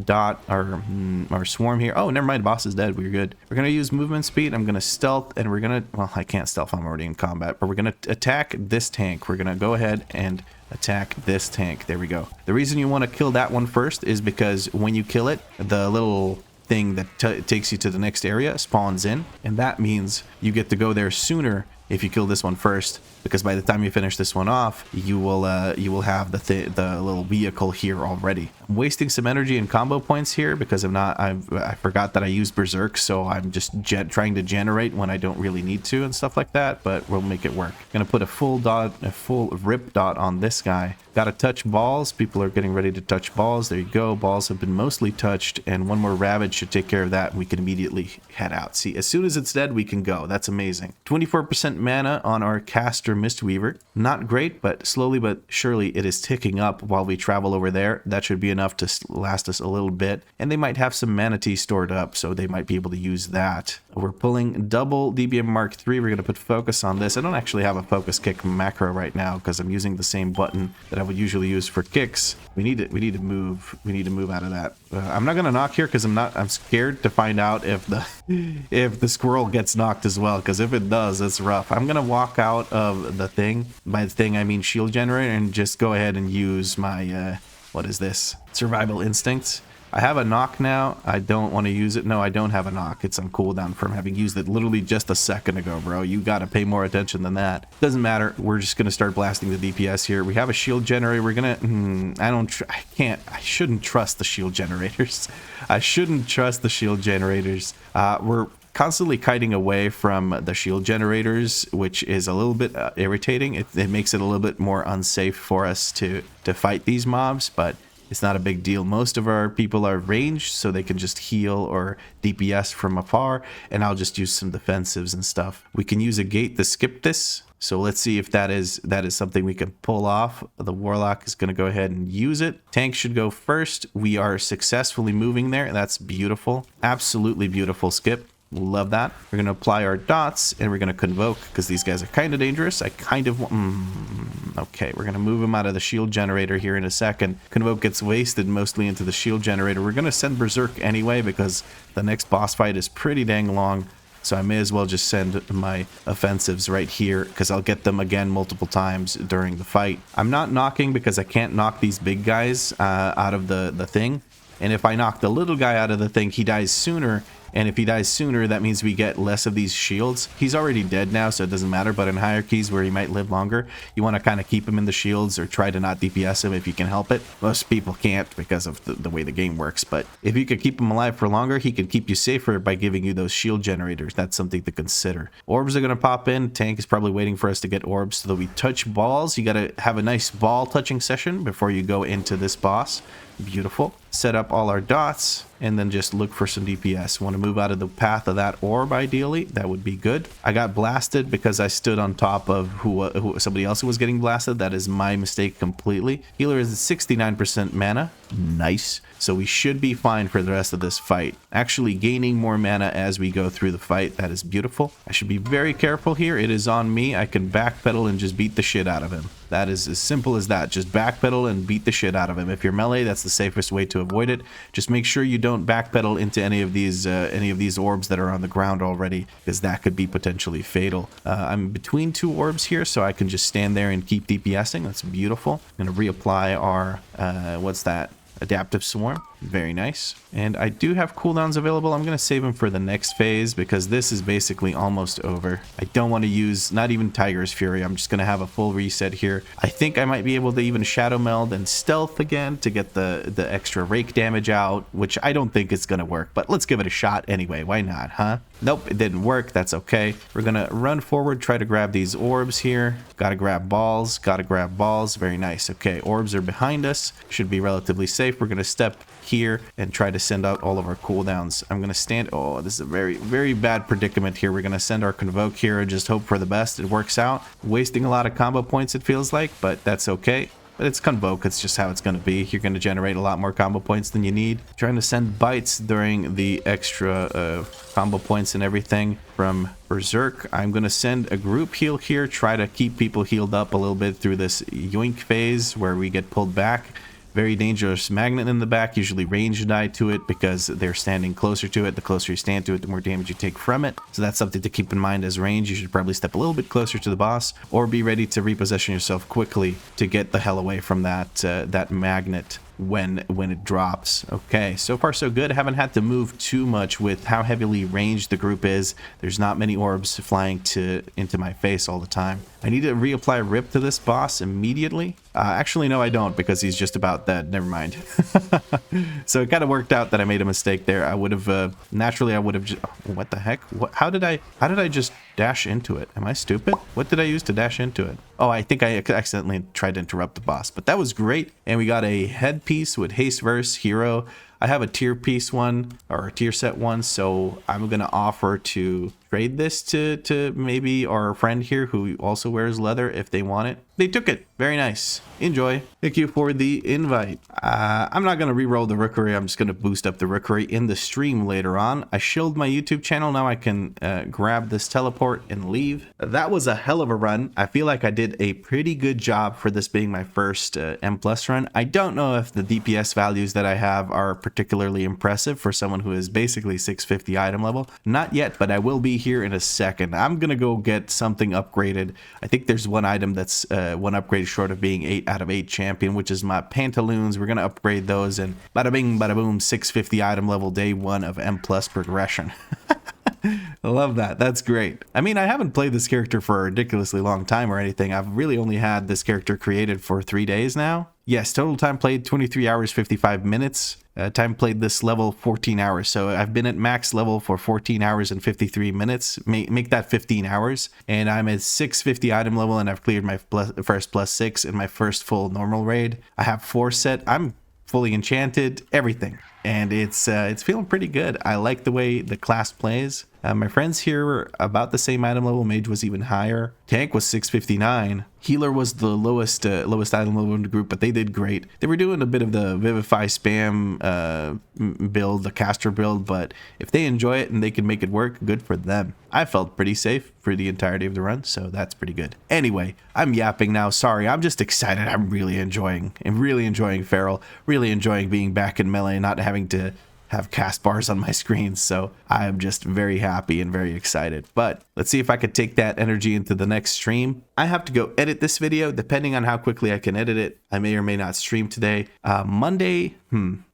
dot, our swarm here. Oh, never mind. Boss is dead. We're good. We're going to use movement speed. I'm going to stealth, and we're going to... Well, I can't stealth. I'm already in combat, but we're going to attack this tank. We're going to go ahead and attack this tank. There we go. The reason you want to kill that one first is because when you kill it, the little thing that takes you to the next area spawns in, and that means you get to go there sooner if you kill this one first, because by the time you finish this one off, you will have the little vehicle here already. I'm wasting some energy and combo points here because I forgot that I used Berserk, so I'm just trying to generate when I don't really need to and stuff like that, but we'll make it work. Gonna put a full rip dot on this guy. Gotta touch balls. People are getting ready to touch balls. There you go. Balls have been mostly touched, and one more Ravage should take care of that, and we can immediately head out. See, as soon as it's dead, we can go. That's amazing. 24% mana on our caster Mistweaver. Not great, but slowly but surely it is ticking up while we travel over there. That should be enough to last us a little bit, and they might have some mana tea stored up, so they might be able to use that. We're pulling double DBM Mark III. We're going to put focus on this. I don't actually have a focus kick macro right now because I'm using the same button that I would usually use for kicks. We need to move out of that. I'm not going to knock here because I'm scared to find out if the squirrel gets knocked as well, because if it does, it's rough. I'm going to walk out of the thing. By the thing I mean shield generator, and just go ahead and use my what is this? Survival instincts. I have a knock now. I don't want to use it. No, I don't have a knock. It's on cooldown from having used it literally just a second ago, bro. You got to pay more attention than that. Doesn't matter. We're just going to start blasting the DPS here. We have a shield generator. We're going to... I shouldn't trust the shield generators. I shouldn't trust the shield generators. We're constantly kiting away from the shield generators, which is a little bit irritating. It makes it a little bit more unsafe for us to fight these mobs, but it's not a big deal. Most of our people are ranged, so they can just heal or DPS from afar, and I'll just use some defensives and stuff. We can use a gate to skip this, so let's see if that is something we can pull off. The Warlock is going to go ahead and use it. Tank should go first. We are successfully moving there. That's beautiful. Absolutely beautiful skip. Love that. We're going to apply our dots, and we're going to convoke because these guys are kind of dangerous. I kind of okay, we're going to move him out of the shield generator here in a second. Convoke gets wasted mostly into the shield generator. We're going to send Berserk anyway because the next boss fight is pretty dang long. So I may as well just send my offensives right here because I'll get them again multiple times during the fight. I'm not knocking because I can't knock these big guys out of the thing. And if I knock the little guy out of the thing, he dies sooner. And if he dies sooner, that means we get less of these shields. He's already dead now, so it doesn't matter. But in hierarchies where he might live longer, you want to kind of keep him in the shields or try to not DPS him if you can help it. Most people can't because of the way the game works. But if you could keep him alive for longer, he could keep you safer by giving you those shield generators. That's something to consider. Orbs are going to pop in. Tank is probably waiting for us to get orbs so that we touch balls. You got to have a nice ball touching session before you go into this boss. Beautiful. Set up all our dots and then just look for some DPS. Want to move out of the path of that orb ideally. That would be good. I got blasted because I stood on top of who somebody else who was getting blasted. That is my mistake completely. Healer is 69% mana. Nice. So we should be fine for the rest of this fight. Actually gaining more mana as we go through the fight. That is beautiful. I should be very careful here. It is on me. I can backpedal and just beat the shit out of him. That is as simple as that. Just backpedal and beat the shit out of him. If you're melee, that's the safest way to avoid it. Just make sure you don't backpedal into any of these orbs that are on the ground already, because that could be potentially fatal. I'm between two orbs here, so I can just stand there and keep DPSing. That's beautiful. I'm going to reapply our, what's that? Adaptive Swarm. Very nice. And I do have cooldowns available. I'm going to save them for the next phase because this is basically almost over. I don't want to use not even Tiger's Fury. I'm just going to have a full reset here. I think I might be able to even Shadow Meld and Stealth again to get the extra rake damage out, which I don't think is going to work, but let's give it a shot anyway. Why not, huh? Nope, it didn't work. That's okay. We're going to run forward, try to grab these orbs here. Got to grab balls. Got to grab balls. Very nice. Okay, orbs are behind us. Should be relatively safe. We're going to step here and try to send out all of our cooldowns. I'm going to stand... Oh, this is a very, very bad predicament here. We're going to send our Convoke here and just hope for the best. It works out. Wasting a lot of combo points, it feels like, but that's okay. But it's Convoke. It's just how it's going to be. You're going to generate a lot more combo points than you need. Trying to send bites during the extra combo points and everything from Berserk. I'm going to send a group heal here. Try to keep people healed up a little bit through this yoink phase where we get pulled back. Very dangerous magnet in the back, usually range die to it because they're standing closer to it. The closer you stand to it, the more damage you take from it. So that's something to keep in mind as range. You should probably step a little bit closer to the boss or be ready to reposition yourself quickly to get the hell away from that magnet. when it drops. Okay, so far so good. Haven't had to move too much with how heavily ranged the group is. There's not many orbs flying into my face all the time. I need to reapply Rip to this boss immediately. Actually, no, I don't, because he's just about dead. Never mind. So it kind of worked out that I made a mistake there. I would have naturally I would have what the heck? How did I just dash into it? Am I stupid? What did I use to dash into it? Oh, I think I accidentally tried to interrupt the boss, but that was great. And we got a headpiece with Haste Verse Hero. I have a tier piece one, or a tier set one, so I'm gonna offer to trade this to maybe our friend here who also wears leather if they want it. They took it. Very nice. Enjoy. Thank you for the invite. I'm not going to re-roll the Rookery. I'm just going to boost up the Rookery in the stream later on. I shielded my YouTube channel. Now I can grab this teleport and leave. That was a hell of a run. I feel like I did a pretty good job for this being my first M+ run. I don't know if the DPS values that I have are particularly impressive for someone who is basically 650 item level. Not yet, but I will be here in a second. I'm going to go get something upgraded. I think there's one item that's one upgrade short of being 8 out of 8 champion, which is my pantaloons. We're going to upgrade those, and bada bing, bada boom, 650 item level day 1 of M+ progression. I love that. That's great. I mean, I haven't played this character for a ridiculously long time or anything. I've really only had this character created for 3 days now. Yes, total time played 23 hours 55 minutes. Time played this level 14 hours. So I've been at max level for 14 hours and 53 minutes. Make that 15 hours. And I'm at 650 item level, and I've cleared my first +6 in my first full normal raid. I have 4 set. I'm fully enchanted, everything. And it's feeling pretty good. I like the way the class plays. My friends here were about the same item level. Mage was even higher. Tank was 659. Healer was the lowest item level in the group, but they did great. They were doing a bit of the Vivify spam build, the caster build, but if they enjoy it and they can make it work, good for them. I felt pretty safe for the entirety of the run, so that's pretty good. Anyway, I'm yapping now. Sorry, I'm just excited. I'm really enjoying Feral. Really enjoying being back in Melee, not having to have cast bars on my screen, so I am just very happy and very excited. But let's see if I could take that energy into the next stream. I have to go edit this video. Depending on how quickly I can edit it, I may or may not stream today. Monday,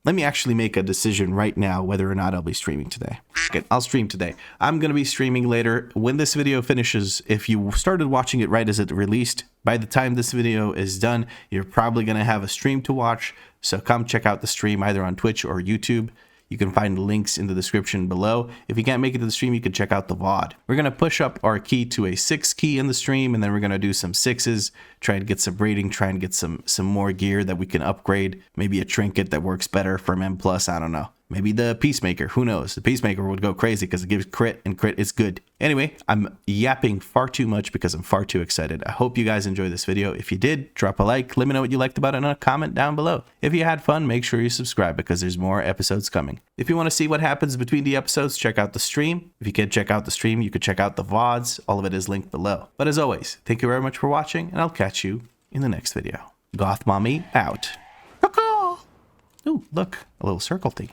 let me actually make a decision right now whether or not I'll be streaming today. Okay, I'll stream today. I'm gonna be streaming later. When this video finishes, if you started watching it right as it released, by the time this video is done, you're probably gonna have a stream to watch. So come check out the stream either on Twitch or YouTube. You can find links in the description below. If you can't make it to the stream, you can check out the VOD. We're going to push up our key to a 6 key in the stream, and then we're going to do some 6s, try and get some rating, try and get some more gear that we can upgrade. Maybe a trinket that works better from M+, I don't know. Maybe the Peacemaker, who knows? The Peacemaker would go crazy because it gives crit, and crit is good. Anyway, I'm yapping far too much because I'm far too excited. I hope you guys enjoyed this video. If you did, drop a like, let me know what you liked about it in a comment down below. If you had fun, make sure you subscribe because there's more episodes coming. If you want to see what happens between the episodes, check out the stream. If you can't check out the stream, you could check out the VODs. All of it is linked below. But as always, thank you very much for watching, and I'll catch you in the next video. Goth Mommy out. Ooh, look, a little circle thing.